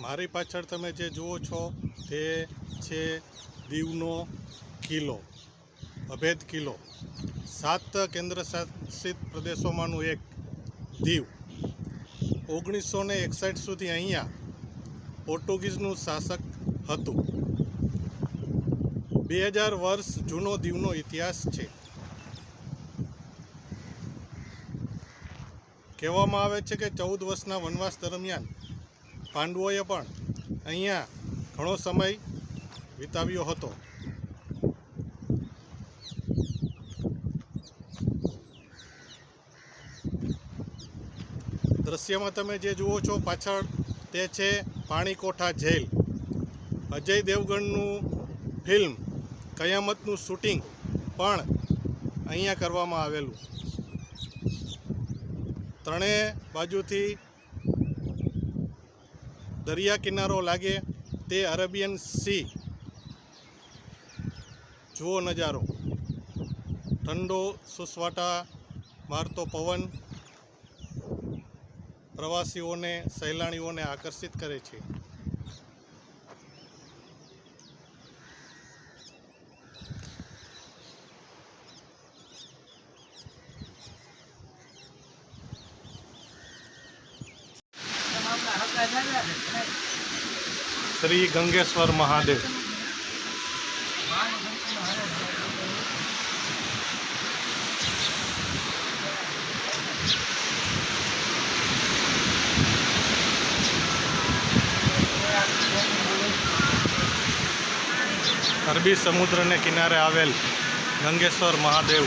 મારી પાછળ તમે જે જુઓ છો તે છે દીવનો કિલ્લો, અભેદ કિલ્લો. 7 કેન્દ્ર શાસિત પ્રદેશોમાંનું એક દીવ. 1961 સુધી અહીંયા પોર્ટુગીઝનું શાસક હતું. 2000 વર્ષ જૂનો દીવનો ઇતિહાસ છે. કહેવામાં આવે છે કે 14 વર્ષના વનવાસ દરમિયાન પાંડવોએ પણ અહીંયા ઘણો સમય વિતાવ્યો હતો. દ્રશ્યમાં તમે જે જુઓ છો પાછળ તે છે પાણીકોઠા જેલ. અજય દેવગણનું ફિલ્મ કયામતનું શૂટિંગ પણ અહીંયા કરવામાં આવેલું. ત્રણેય બાજુથી દરિયા કિનારો લાગે તે અરેબિયન સી. જુઓ નજારો, ઠંડો સુસવાટા મારતો પવન પ્રવાસીઓને, સહેલાણીઓને આકર્ષિત કરે છે. શ્રી ગંગેશ્વર મહાદેવ. અરબી સમુદ્રને કિનારે આવેલ ગંગેશ્વર મહાદેવ.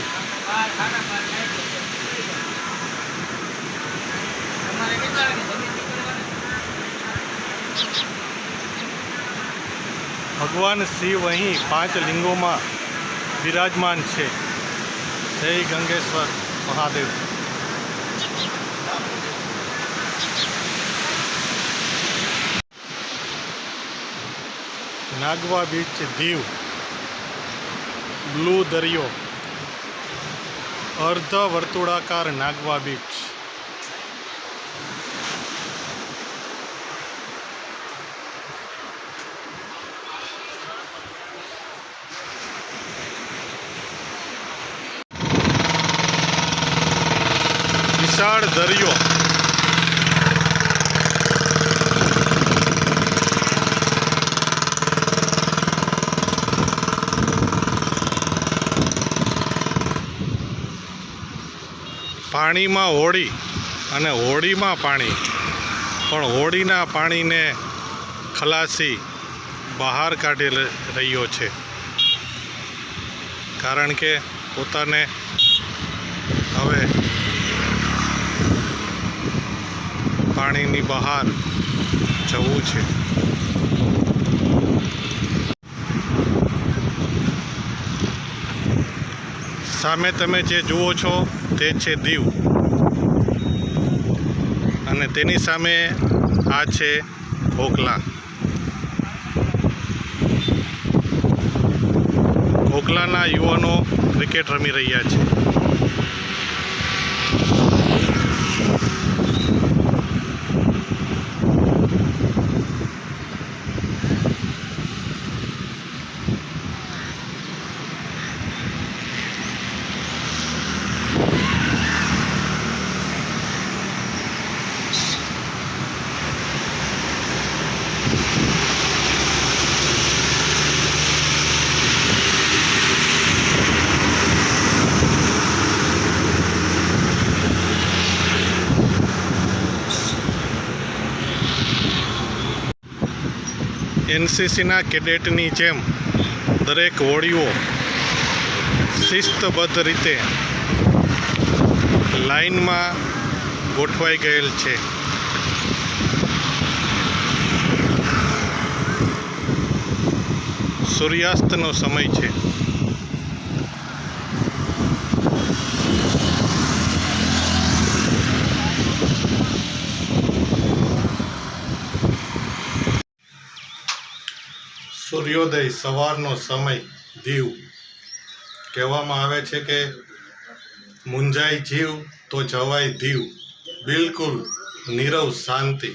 ભગવાન શિવ અહીં 5 લિંગોમાં બિરાજમાન છે. જય ગંગેશ્વર મહાદેવ. નાગવા બીચ દીવ. બ્લુ દરિયો, અર્ધ વર્તુળાકાર નાગવા બીચ. વિશાળ દરિયો. પાણીમાં હોડી અને હોડીમાં પાણી, પણ હોડીના પાણીને ખલાસી બહાર કાઢી રહ્યો છે, કારણ કે પોતાને હવે પાણીની બહાર જવું છે. સામે તમે જે જુઓ છો તે છે દીવ, અને તેની સામે આ છે ઓખલા. ઓખલાના યુવાનો ક્રિકેટ રમી રહ્યા છે. એનસીસીના કેડેટની જેમ દરેક હોડીઓ શિસ્તબદ્ધ રીતે લાઇનમાં ગોઠવાઈ ગયેલ છે. સૂર્યાસ્તનો સમય છે. સૂર્યોદય, સવારનો સમય દીવ. કહેવામાં આવે છે કે મુંજાઈ જીવ તો જવાય દીવ. બિલકુલ નીરવ શાંતિ.